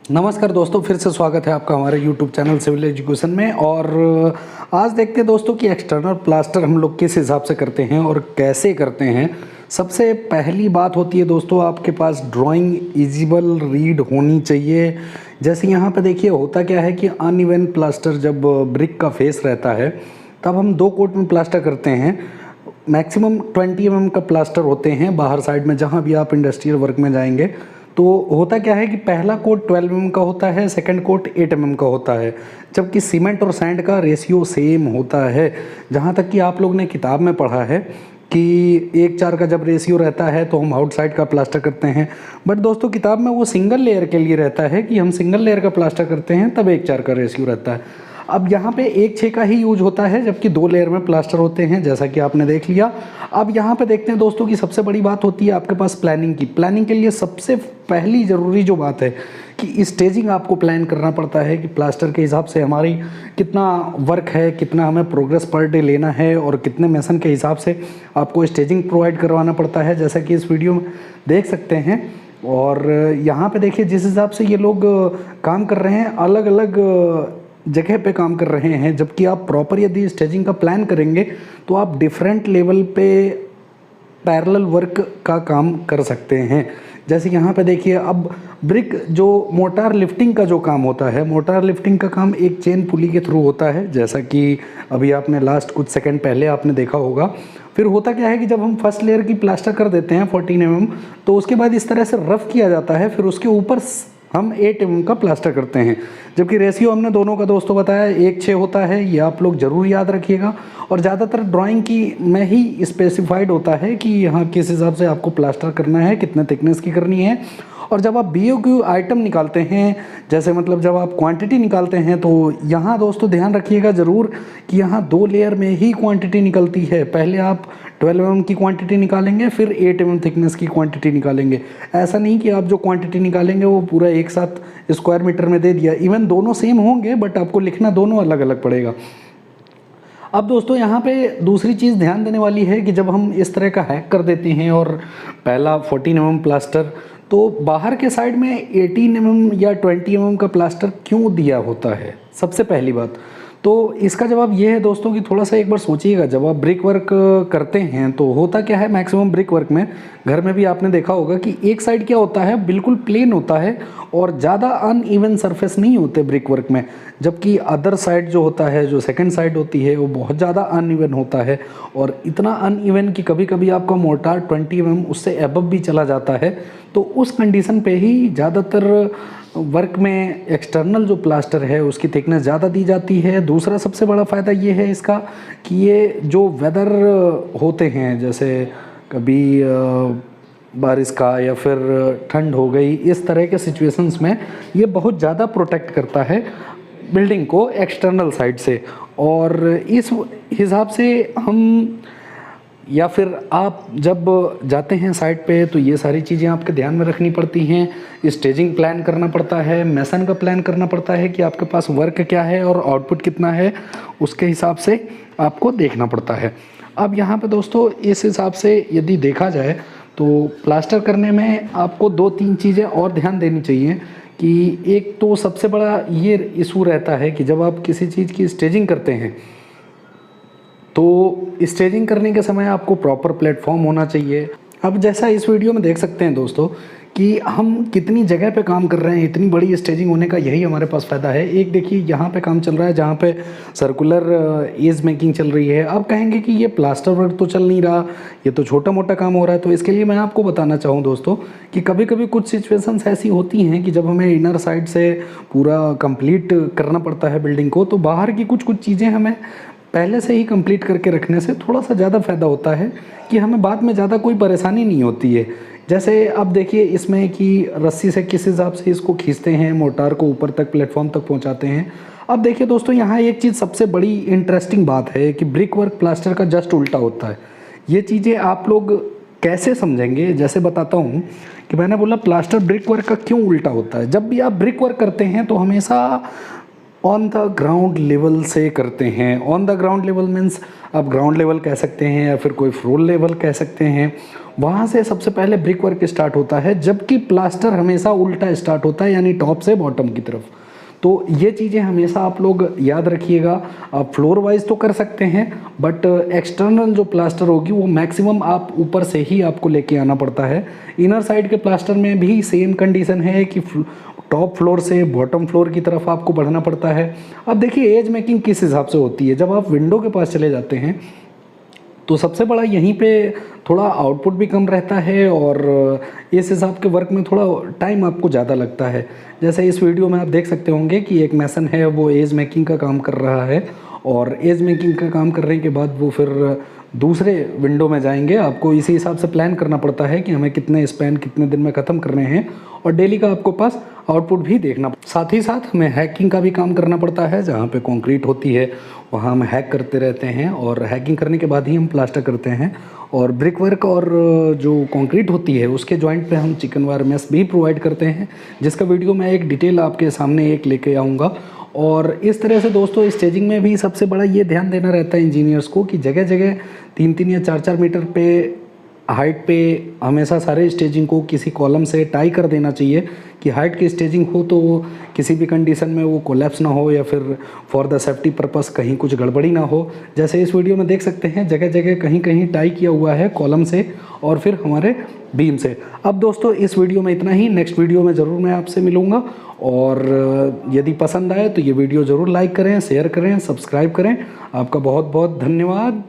नमस्कार दोस्तों, फिर से स्वागत है आपका हमारे YouTube चैनल सिविल एजुकेशन में। और आज देखते हैं दोस्तों कि एक्सटर्नल प्लास्टर हम लोग किस हिसाब से करते हैं और कैसे करते हैं। सबसे पहली बात होती है दोस्तों, आपके पास ड्राइंग इजिबल रीड होनी चाहिए। जैसे यहाँ पे देखिए होता क्या है कि अनइवन प्लास्टर जब ब्रिक का फेस रहता है तब हम 2 कोट में प्लास्टर करते हैं। मैक्सिमम 20 mm का प्लास्टर होते हैं बाहर साइड में, जहाँ भी आप इंडस्ट्रियल वर्क में जाएंगे। तो होता क्या है कि पहला कोट 12 mm का होता है, सेकंड कोट 8 mm का होता है, जबकि सीमेंट और सैंड का रेशियो सेम होता है। जहाँ तक कि आप लोग ने किताब में पढ़ा है कि 1:4 का जब रेशियो रहता है तो हम आउटसाइड का प्लास्टर करते हैं। बट दोस्तों किताब में वो सिंगल लेयर के लिए रहता है कि हम सिंगल लेयर का प्लास्टर करते हैं, तब 1:4 का रेशियो रहता है। अब यहाँ पे 1:6 का ही यूज होता है, जबकि 2 लेयर में प्लास्टर होते हैं, जैसा कि आपने देख लिया। अब यहाँ पे देखते हैं दोस्तों कि सबसे बड़ी बात होती है आपके पास प्लानिंग की। प्लानिंग के लिए सबसे पहली ज़रूरी जो बात है कि स्टेजिंग आपको प्लान करना पड़ता है कि प्लास्टर के हिसाब से हमारी कितना वर्क है, कितना हमें प्रोग्रेस पर डे लेना है और कितने मेसन के हिसाब से आपको स्टेजिंग प्रोवाइड करवाना पड़ता है, जैसा कि इस वीडियो में देख सकते हैं। और यहाँ पे देखिए जिस हिसाब से ये लोग काम कर रहे हैं, अलग अलग जगह पे काम कर रहे हैं, जबकि आप प्रॉपर यदि स्टेजिंग का प्लान करेंगे तो आप डिफरेंट लेवल पे पैरेलल वर्क का काम कर सकते हैं। जैसे यहाँ पे देखिए, अब ब्रिक जो मोटार लिफ्टिंग का जो काम होता है, मोटार लिफ्टिंग का काम एक चेन पुली के थ्रू होता है, जैसा कि अभी आपने लास्ट कुछ सेकंड पहले आपने देखा होगा। फिर होता क्या है कि जब हम फर्स्ट लेयर की प्लास्टर कर देते हैं 14 mm, तो उसके बाद इस तरह से रफ किया जाता है, फिर उसके ऊपर हम 8 mm का प्लास्टर करते हैं। जबकि रेशियो हमने दोनों का दोस्तों बताया 1:6 होता है, ये आप लोग ज़रूर याद रखिएगा। और ज़्यादातर ड्राइंग की में ही स्पेसिफाइड होता है कि यहाँ किस हिसाब से आपको प्लास्टर करना है, कितने थिकनेस की करनी है। और जब आप BOQ आइटम निकालते हैं, जैसे मतलब जब आप क्वांटिटी निकालते हैं, तो यहाँ दोस्तों ध्यान रखिएगा ज़रूर कि यहाँ 2 लेयर में ही क्वांटिटी निकलती है। पहले आप 12 mm की क्वांटिटी निकालेंगे, फिर 8 mm थिकनेस की क्वांटिटी निकालेंगे। ऐसा नहीं कि आप जो क्वांटिटी निकालेंगे वो पूरा एक साथ स्क्वायर मीटर में दे दिया। इवन दोनों सेम होंगे बट आपको लिखना दोनों अलग अलग पड़ेगा। अब दोस्तों यहाँ पे दूसरी चीज़ ध्यान देने वाली है कि जब हम इस तरह का हैक कर देते हैं और पहला 14 mm प्लास्टर, तो बाहर के साइड में 18 mm या 20 mm का प्लास्टर क्यों दिया होता है। सबसे पहली बात तो इसका जवाब ये है दोस्तों कि थोड़ा सा एक बार सोचिएगा। जब आप ब्रिक वर्क करते हैं तो होता क्या है, मैक्सिमम ब्रिक वर्क में घर में भी आपने देखा होगा कि एक साइड क्या होता है, बिल्कुल प्लेन होता है और ज़्यादा अनइवन सरफेस नहीं होते ब्रिक वर्क में, जबकि अदर साइड जो होता है, जो सेकंड साइड होती है, वो बहुत ज़्यादा अनइवन होता है। और इतना अनइवन कि कभी कभी आपका मोर्टार 20 mm उससे एबव भी चला जाता है। तो उस कंडीशन पे ही ज़्यादातर वर्क में एक्सटर्नल जो प्लास्टर है उसकी थिकनेस ज़्यादा दी जाती है। दूसरा सबसे बड़ा फ़ायदा ये है इसका कि ये जो वेदर होते हैं, जैसे कभी बारिश का या फिर ठंड हो गई, इस तरह के सिचुएशंस में ये बहुत ज़्यादा प्रोटेक्ट करता है बिल्डिंग को एक्सटर्नल साइड से। और इस हिसाब से हम, या फिर आप जब जाते हैं साइट पे, तो ये सारी चीज़ें आपके ध्यान में रखनी पड़ती हैं। स्टेजिंग प्लान करना पड़ता है, मेसन का प्लान करना पड़ता है कि आपके पास वर्क क्या है और आउटपुट कितना है, उसके हिसाब से आपको देखना पड़ता है। अब यहाँ पे दोस्तों इस हिसाब से यदि देखा जाए तो प्लास्टर करने में आपको 2-3 चीज़ें और ध्यान देनी चाहिए। कि एक तो सबसे बड़ा ये इशू रहता है कि जब आप किसी चीज़ की स्टेजिंग करते हैं तो स्टेजिंग करने के समय आपको प्रॉपर प्लेटफॉर्म होना चाहिए। अब जैसा इस वीडियो में देख सकते हैं दोस्तों कि हम कितनी जगह पे काम कर रहे हैं, इतनी बड़ी स्टेजिंग होने का यही हमारे पास फ़ायदा है। एक देखिए यहाँ पे काम चल रहा है जहाँ पे सर्कुलर एज मेकिंग चल रही है। अब कहेंगे कि ये प्लास्टर वर्क तो चल नहीं रहा, ये तो छोटा मोटा काम हो रहा है। तो इसके लिए मैं आपको बताना चाहूँ दोस्तों कि कभी कभी कुछ सिचुएशंस ऐसी होती हैं कि जब हमें इनर साइड से पूरा कंप्लीट करना पड़ता है बिल्डिंग को, तो बाहर की कुछ चीज़ें हमें पहले से ही कंप्लीट करके रखने से थोड़ा सा ज़्यादा फ़ायदा होता है कि हमें बाद में ज़्यादा कोई परेशानी नहीं होती है। जैसे अब देखिए इसमें कि रस्सी से किस हिसाब से इसको खींचते हैं, मोटार को ऊपर तक प्लेटफॉर्म तक पहुंचाते हैं। अब देखिए दोस्तों यहाँ एक चीज़ सबसे बड़ी इंटरेस्टिंग बात है कि ब्रिक वर्क प्लास्टर का जस्ट उल्टा होता है। ये चीज़ें आप लोग कैसे समझेंगे, जैसे बताता हूँ कि मैंने बोला प्लास्टर ब्रिक वर्क का क्यों उल्टा होता है। जब भी आप ब्रिक वर्क करते हैं तो हमेशा ऑन द ग्राउंड लेवल से करते हैं। On the ground level means आप ग्राउंड लेवल कह सकते हैं या फिर कोई फ्लोर लेवल कह सकते हैं। वहाँ से सबसे पहले ब्रिक वर्क स्टार्ट होता है, जबकि प्लास्टर हमेशा उल्टा स्टार्ट होता है, यानी टॉप से बॉटम की तरफ। तो ये चीज़ें हमेशा आप लोग याद रखिएगा। आप फ्लोर वाइज तो कर सकते हैं, बट एक्सटर्नल जो प्लास्टर होगी वो मैक्सिमम आप ऊपर से ही आपको लेके आना पड़ता है। इनर साइड के प्लास्टर में भी सेम कंडीशन है कि टॉप फ्लोर से बॉटम फ्लोर की तरफ आपको बढ़ना पड़ता है। अब देखिए एज मेकिंग किस हिसाब से होती है। जब आप विंडो के पास चले जाते हैं तो सबसे बड़ा यहीं पे थोड़ा आउटपुट भी कम रहता है और इस हिसाब के वर्क में थोड़ा टाइम आपको ज़्यादा लगता है। जैसे इस वीडियो में आप देख सकते होंगे कि एक मैसन है वो एज मेकिंग का काम कर रहा है, और एज मेकिंग का काम करने के बाद वो फिर दूसरे विंडो में जाएंगे। आपको इसी हिसाब से प्लान करना पड़ता है कि हमें कितने स्पैन कितने दिन में ख़त्म करने हैं, और डेली का आपको पास आउटपुट भी देखना। साथ ही साथ हमें हैकिंग का भी काम करना पड़ता है। जहाँ पे कंक्रीट होती है वहाँ हम हैक करते रहते हैं, और हैकिंग करने के बाद ही हम प्लास्टर करते हैं। और ब्रिक वर्क और जो कंक्रीट होती है उसके जॉइंट पे हम चिकन वायर मेस भी प्रोवाइड करते हैं, जिसका वीडियो मैं एक डिटेल आपके सामने एक लेके आऊँगा। और इस तरह से दोस्तों स्टेजिंग में भी सबसे बड़ा ये ध्यान देना रहता है इंजीनियर्स को कि जगह जगह 3-3 या 4-4 मीटर पे हाइट पे हमेशा सारे स्टेजिंग को किसी कॉलम से टाई कर देना चाहिए कि हाइट की स्टेजिंग हो तो वो किसी भी कंडीशन में वो कोलैप्स ना हो, या फिर फॉर द सेफ्टी पर्पस कहीं कुछ गड़बड़ी ना हो। जैसे इस वीडियो में देख सकते हैं जगह जगह कहीं कहीं टाई किया हुआ है कॉलम से और फिर हमारे बीम से। अब दोस्तों इस वीडियो में इतना ही। नेक्स्ट वीडियो में ज़रूर मैं आपसे मिलूँगा, और यदि पसंद आए तो ये वीडियो ज़रूर लाइक करें, शेयर करें, सब्सक्राइब करें। आपका बहुत बहुत धन्यवाद।